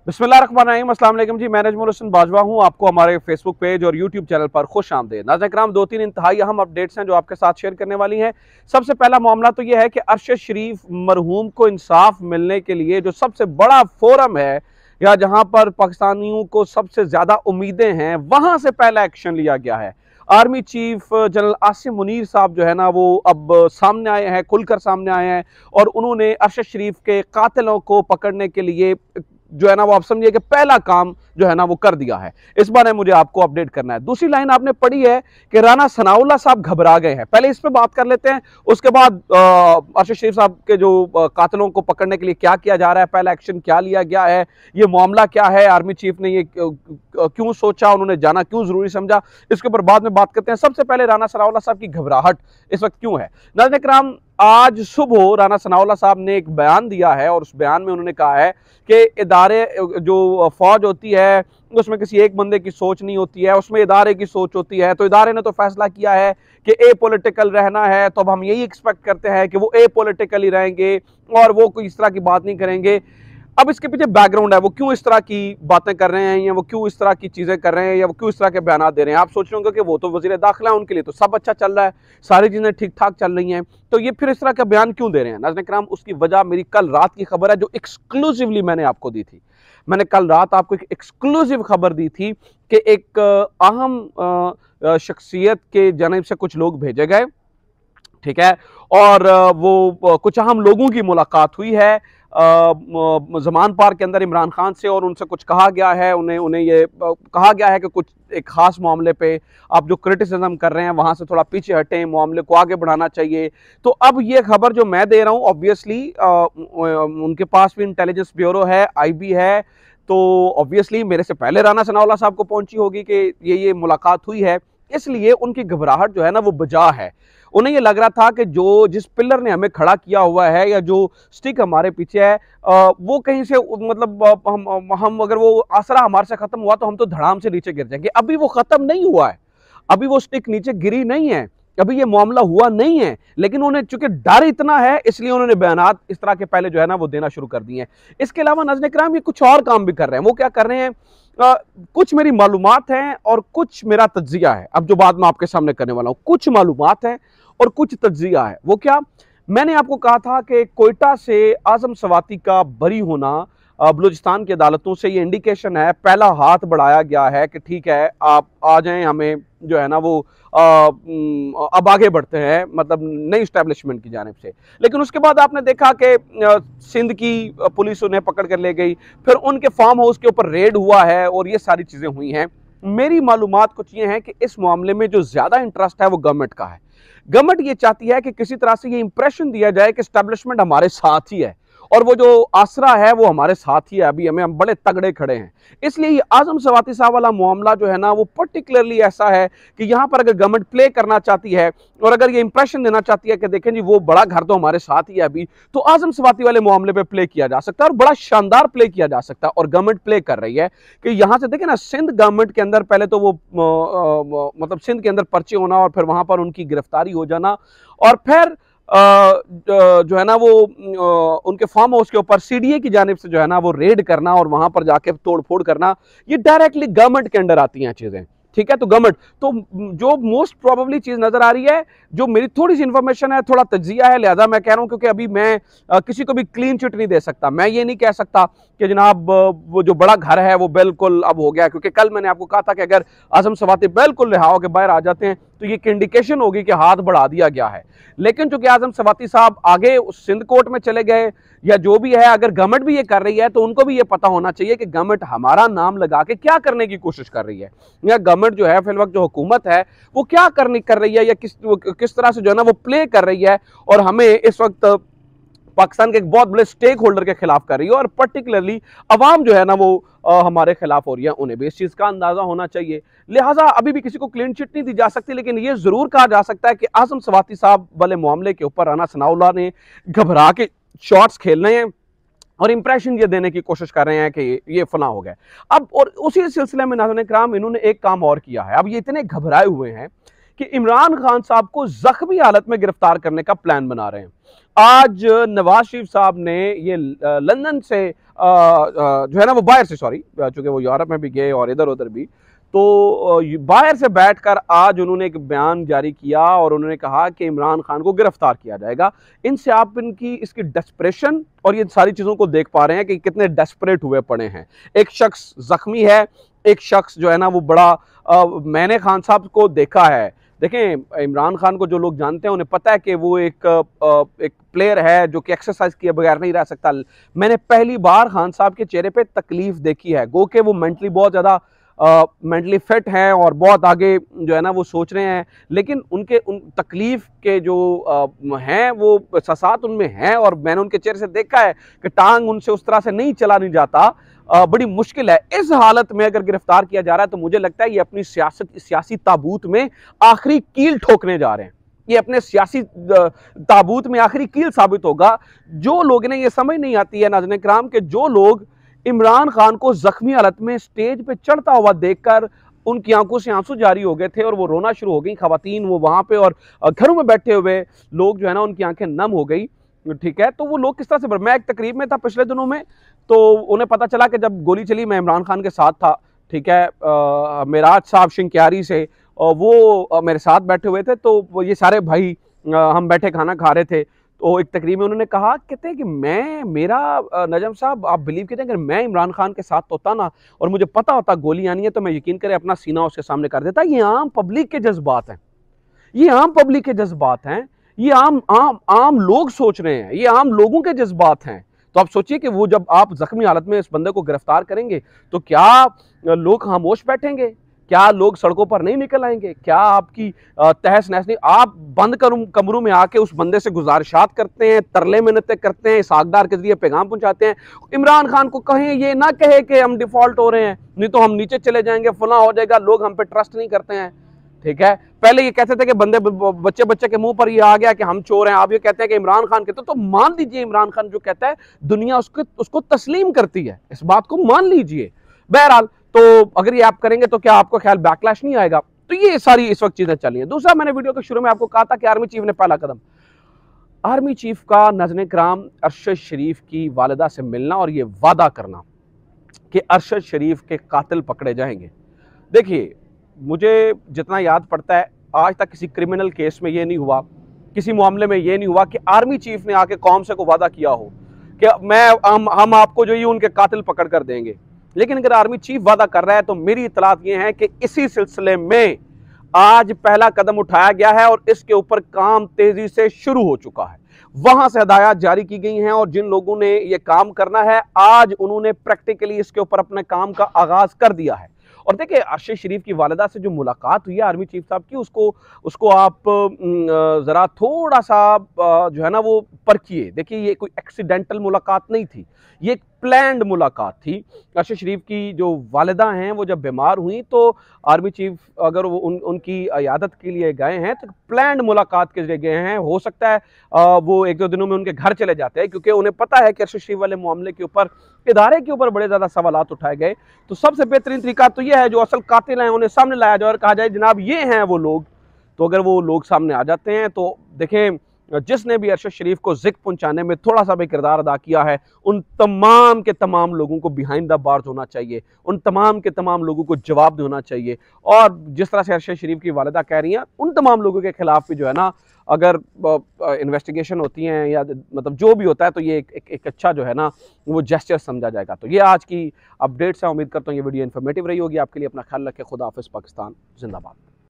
बिस्मिल्लाहिर्रहमानिर्रहीम, अस्सलाम वालेकुम जी। मैं नजमुल हसन बाजवा हूँ। आपको हमारे फेसबुक पेज और यूट्यूब चैनल पर खुश आमदीद। नाज़रीन किराम, 2-3 इंतहाई अहम अपडेट्स हैं जो आपके साथ शेयर करने वाली हैं। सबसे पहला मामला तो यह है कि अरशद शरीफ मरहूम को इंसाफ मिलने के लिए जो सबसे बड़ा फोरम है या जहाँ पर पाकिस्तानियों को सबसे ज़्यादा उम्मीदें हैं, वहाँ से पहला एक्शन लिया गया है। Army chief general Asim Munir साहब जो है ना, वो अब सामने आए हैं, खुलकर सामने आए हैं और उन्होंने अरशद शरीफ के कातिलों को पकड़ने के लिए जो है ना, वो आप समझिए कि पहला काम जो है ना वो कर दिया है। इस बारे में मुझे आपको अपडेट करना है। दूसरी लाइन आपने पढ़ी है कि राना सनाउल्लाह साहब घबरा गए हैं। पहले इस पे बात कर लेते हैं, उसके बाद अरशद शरीफ साहब के जो कातिलों को पकड़ने के लिए क्या किया जा रहा है, पहला एक्शन क्या लिया गया है, ये मामला क्या है, आर्मी चीफ ने ये क्यों सोचा, उन्होंने जाना क्यों जरूरी समझा, इसके ऊपर बाद में बात करते हैं। सबसे पहले राना सनाउल्लाह साहब की घबराहट इस वक्त क्यों है। नाज़रीन किराम, आज सुबह राना सनाउल्लाह साहब ने एक बयान दिया है और उस बयान में उन्होंने कहा है कि इदारे जो फौज होती है उसमें किसी एक बंदे की सोच नहीं होती है, उसमें इदारे की सोच होती है। तो इदारे ने तो फैसला किया है कि ए पॉलिटिकल रहना है, तो अब हम यही एक्सपेक्ट करते हैं कि वो ए पॉलिटिकल ही रहेंगे और वो कोई इस तरह की बात नहीं करेंगे। अब इसके पीछे बैकग्राउंड है, वो क्यों इस तरह की बातें कर रहे हैं या वो क्यों इस तरह की चीज़ें कर रहे हैं या वो क्यों इस तरह के बयान दे रहे हैं। आप सोच रहे होंगे कि वो तो वज़ीर दाखिला है, उनके लिए तो सब अच्छा चल रहा है, सारी चीज़ें ठीक ठाक चल रही हैं, तो ये फिर इस तरह का बयान क्यों दे रहे हैं। नाज़रीन किराम, उसकी वजह मेरी कल रात की खबर है जो एक्सक्लूसिवली मैंने आपको दी थी। मैंने कल रात आपको एक एक्सक्लूसिव खबर दी थी कि एक अहम शख्सियत के जानिब से कुछ लोग भेजे गए, ठीक है, और वो कुछ अहम लोगों की मुलाकात हुई है ज़मान पार्क के अंदर इमरान खान से, और उनसे कुछ कहा गया है, उन्हें ये कहा गया है कि कुछ एक खास मामले पे आप जो क्रिटिसिज्म कर रहे हैं वहाँ से थोड़ा पीछे हटें, मामले को आगे बढ़ाना चाहिए। तो अब ये खबर जो मैं दे रहा हूँ, ऑब्वियसली उनके पास भी इंटेलिजेंस ब्यूरो है, IB है, तो ऑब्वियसली मेरे से पहले राना सनाउल्लाह साहब को पहुंची होगी कि ये मुलाकात हुई है, इसलिए उनकी घबराहट जो है ना वो बजा है। उन्हें ये लग रहा था कि जो जिस पिलर ने हमें खड़ा किया हुआ है या जो स्टिक हमारे पीछे है, वो कहीं से मतलब हम अगर वो आसरा हमारे से खत्म हुआ तो हम तो धड़ाम से नीचे गिर जाएंगे। अभी वो खत्म नहीं हुआ है, अभी वो स्टिक नीचे गिरी नहीं है, अभी ये मामला हुआ नहीं है, लेकिन उन्हें चूंकि डर इतना है इसलिए उन्होंने बयानात इस तरह के पहले जो है ना वो देना शुरू कर दिए हैं। इसके अलावा नाज़रीन किराम, ये कुछ और काम भी कर रहे हैं। वो क्या कर रहे हैं, कुछ मेरी मालूमात हैं और कुछ मेरा तज्जिया है। अब जो बात मैं आपके सामने करने वाला हूं, कुछ मालूमात है और कुछ तज्जिया है। वो क्या, मैंने आपको कहा था कि कोयटा से आजम सवाती का बरी होना बलूचिस्तान की अदालतों से ये इंडिकेशन है, पहला हाथ बढ़ाया गया है कि ठीक है आप आ जाएं, हमें जो है ना वो अब आगे बढ़ते हैं, मतलब नई इस्टेब्लिशमेंट की जानिब से। लेकिन उसके बाद आपने देखा कि सिंध की पुलिस उन्हें पकड़ कर ले गई, फिर उनके फार्म हाउस के ऊपर रेड हुआ है और ये सारी चीज़ें हुई हैं। मेरी मालूमात कुछ ये हैं कि इस मामले में जो ज़्यादा इंटरेस्ट है वो गवर्नमेंट का है। गवर्नमेंट ये चाहती है कि किसी तरह से ये इंप्रेशन दिया जाए कि एस्टेब्लिशमेंट हमारे साथ ही है और वो जो आसरा है वो हमारे साथ ही है, अभी हम बड़े तगड़े खड़े हैं। इसलिए ये आजम सवाती साहब वाला मामला जो है ना वो पर्टिकुलरली ऐसा है कि यहाँ पर अगर गवर्नमेंट प्ले करना चाहती है और अगर ये इंप्रेशन देना चाहती है कि देखें जी वो बड़ा घर तो हमारे साथ ही है अभी, तो आजम सवाती वाले मामले पे प्ले किया जा सकता है और बड़ा शानदार प्ले किया जा सकता है। और गवर्नमेंट प्ले कर रही है कि यहाँ से देखें ना, सिंध गवर्नमेंट के अंदर पहले तो वो मतलब सिंध के अंदर पर्चे होना और फिर वहां पर उनकी गिरफ्तारी हो जाना और फिर जो है ना वो उनके फार्म हाउस के ऊपर CDA की जानिब से जो है ना वो रेड करना और वहां पर जाके तोड़ फोड़ करना, ये डायरेक्टली गवर्नमेंट के अंडर आती हैं चीजें, ठीक है। तो गवर्नमेंट, तो जो मोस्ट प्रोबेबली चीज नजर आ रही है, जो मेरी थोड़ी सी इंफॉर्मेशन है, थोड़ा तज्जिया है, लिहाजा मैं कह रहा हूं, क्योंकि अभी मैं किसी को भी क्लीन चिट नहीं दे सकता। मैं ये नहीं कह सकता कि जनाब वो जो बड़ा घर है वो बिल्कुल अब हो गया, क्योंकि कल मैंने आपको कहा था कि अगर आजम सवाती बिल्कुल रिहा होकर बाहर आ जाते हैं तो ये एक इंडिकेशन होगी कि हाथ बढ़ा दिया गया है। लेकिन चूंकि आजम सवाती साहब आगे उस सिंध कोर्ट में चले गए या जो भी है, अगर गवर्नमेंट भी ये कर रही है तो उनको भी ये पता होना चाहिए कि गवर्नमेंट हमारा नाम लगा के क्या करने की कोशिश कर रही है, या गवर्नमेंट जो है फिल वक्त जो हुकूमत है वो क्या कर रही है या किस तरह से जो है ना वो प्ले कर रही है, और हमें इस वक्त पाकिस्तान के एक बहुत बड़े स्टेक होल्डर के खिलाफ कर रही है और पर्टिकुलरली अवाम जो है ना वो हमारे खिलाफ हो रही है। उन्हें भी इस चीज़ का अंदाजा होना चाहिए। लिहाजा अभी भी किसी को क्लीन चिट नहीं दी जा सकती, लेकिन ये जरूर कहा जा सकता है कि आजम सवाती साहब वाले मामले के ऊपर राना सनाउल्लाह ने घबरा के शॉट्स खेल रहे हैं और इंप्रेशन ये देने की कोशिश कर रहे हैं कि ये फना हो गया। अब और उसी सिलसिले में नाज़रीन किराम, इन्होंने एक काम और किया है। अब ये इतने घबराए हुए हैं कि इमरान खान साहब को जख्मी हालत में गिरफ्तार करने का प्लान बना रहे हैं। आज नवाज शरीफ साहब ने ये लंदन से जो है ना वो बाहर से, सॉरी, चूंकि वो यूरोप में भी गए और इधर उधर भी, तो बाहर से बैठकर आज उन्होंने एक बयान जारी किया और उन्होंने कहा कि इमरान खान को गिरफ्तार किया जाएगा। इनसे आप इसकी डेस्परेशन और ये सारी चीज़ों को देख पा रहे हैं कि कितने डेस्परेट हुए पड़े हैं। एक शख्स जख्मी है, एक शख्स जो है ना वो बड़ा मैंने खान साहब को देखा है। देखें, इमरान खान को जो लोग जानते हैं उन्हें पता है कि वो एक प्लेयर है जो कि एक्सरसाइज किए बगैर नहीं रह सकता। मैंने पहली बार खान साहब के चेहरे पे तकलीफ देखी है, गो के वो मेंटली बहुत ज़्यादा मेंटली फिट हैं और बहुत आगे जो है ना वो सोच रहे हैं, लेकिन उनके उन तकलीफ के जो हैं वो ससात उनमें हैं और मैंने उनके चेहरे से देखा है कि टांग उनसे उस तरह से नहीं चला नहीं जाता। बड़ी मुश्किल है। इस हालत में अगर गिरफ्तार किया जा रहा है तो मुझे लगता है ये अपनी सियासी ताबूत में आखिरी कील ठोकने जा रहे हैं। ये अपने सियासी ताबूत में आखिरी कील साबित होगा। जो लोग ने ये समझ नहीं आती है नाज़रीन किराम के जो लोग इमरान खान को जख्मी हालत में स्टेज पे चढ़ता हुआ देखकर उनकी आंखों से आंसू जारी हो गए थे और वो रोना शुरू हो गई खवातीन, वो वहां पे और घरों में बैठे हुए लोग जो है ना उनकी आंखें नम हो गई। ठीक है, तो वो लोग किस तरह से, मैं एक तकरीब में था पिछले दिनों में, तो उन्हें पता चला कि जब गोली चली मैं इमरान खान के साथ था। ठीक है, मेराज साहब शिंक्यारी से वो मेरे साथ बैठे हुए थे, तो ये सारे भाई हम बैठे खाना खा रहे थे। तो एक तकरीब में उन्होंने कहा, कहते हैं कि नजम साहब आप बिलीव करते हैं अगर मैं इमरान खान के साथ होता ना और मुझे पता होता गोली आनी है तो मैं यकीन करें अपना सीना उसके सामने कर देता। ये आम पब्लिक के जज्बात हैं, ये आम पब्लिक के जज्बात हैं, ये आम लोग सोच रहे हैं, ये आम लोगों के जज्बात हैं। तो आप सोचिए कि वो जब आप जख्मी हालत में इस बंदे को गिरफ्तार करेंगे तो क्या लोग खामोश बैठेंगे? क्या लोग सड़कों पर नहीं निकल आएंगे? क्या आपकी तहस नहस नहीं? आप बंद कमरों में आके उस बंदे से गुजारिशात करते हैं, तरले मिन्नतें करते हैं, सागदार के जरिए पैगाम पहुंचाते हैं। इमरान खान को कहें, ये ना कहे कि हम डिफॉल्ट हो रहे हैं, नहीं तो हम नीचे चले जाएंगे, फला हो जाएगा, लोग हम पे ट्रस्ट नहीं करते हैं। ठीक है, पहले ये कहते थे कि बच्चे के मुंह पर ये आ गया कि हम चोर हैं, आप ये कहते हैं कि इमरान खान कहते, तो मान लीजिए इमरान खान जो कहता है दुनिया उसको तस्लीम करती है, इस बात को मान लीजिए। बहरहाल, तो अगर ये आप करेंगे तो क्या आपको ख्याल बैकलैश नहीं आएगा? तो ये सारी इस वक्त चीजें चली हैं। दूसरा, मैंने वीडियो के शुरू में आपको कहा था कि आर्मी चीफ ने पहला कदम, आर्मी चीफ का नाज़रीन किराम अरशद शरीफ की वालिदा से मिलना और ये वादा करना कि अरशद शरीफ के कातिल पकड़े जाएंगे। देखिए, मुझे जितना याद पड़ता है आज तक किसी क्रिमिनल केस में ये नहीं हुआ, किसी मामले में ये नहीं हुआ कि आर्मी चीफ ने आके कौम से को वादा किया हो कि हम आपको जो ये उनके कातिल पकड़ कर देंगे। लेकिन अगर आर्मी चीफ वादा कर रहा है तो मेरी इतलात ये है कि इसी सिलसिले में आज पहला कदम उठाया गया है और इसके ऊपर काम तेजी से शुरू हो चुका है। वहां से हिदायत जारी की गई हैं और जिन लोगों ने ये काम करना है आज उन्होंने प्रैक्टिकली इसके ऊपर अपने काम का आगाज कर दिया है। और देखिए, अरशद शरीफ की वालिदा से जो मुलाकात हुई है आर्मी चीफ साहब की, उसको आप ज़रा थोड़ा सा जो है ना वो परखिए। देखिए, ये कोई एक्सीडेंटल मुलाकात नहीं थी, ये एक प्लान्ड मुलाकात थी। अरशद शरीफ की जो वालिदा हैं वो जब बीमार हुई तो आर्मी चीफ अगर वो उनकी इयादत के लिए गए हैं तो प्लान्ड मुलाकात के लिए गए हैं। हो सकता है वो एक दो दिनों में उनके घर चले जाते हैं, क्योंकि उन्हें पता है कि अरशद शरीफ वाले मामले के ऊपर, इदारे के ऊपर बड़े ज़्यादा सवालात उठाए गए। तो सबसे बेहतरीन तरीका तो यह है जो असल कातिल हैं उन्हें सामने लाया जाए और कहा जाए जनाब ये हैं वो लोग। तो अगर वो लोग सामने आ जाते हैं तो देखें, जिसने भी अरशद शरीफ को जिक्र पहुंचाने में थोड़ा सा भी किरदार अदा किया है उन तमाम के तमाम लोगों को बिहाइंड द बार्स होना चाहिए, उन तमाम के तमाम लोगों को जवाब होना चाहिए। और जिस तरह से अरशद शरीफ की वालिदा कह रही हैं उन तमाम लोगों के खिलाफ भी जो है ना अगर इन्वेस्टिगेशन होती हैं या मतलब जो भी होता है तो ये एक अच्छा जो है ना वो जेस्चर समझा जाएगा। तो ये आज की अपडेट्स हैं, उम्मीद करता हूँ ये वीडियो इन्फॉर्मेटिव रही होगी आपके लिए। अपना ख्याल रखें, खुदा हाफिज़, पाकिस्तान जिंदाबाद।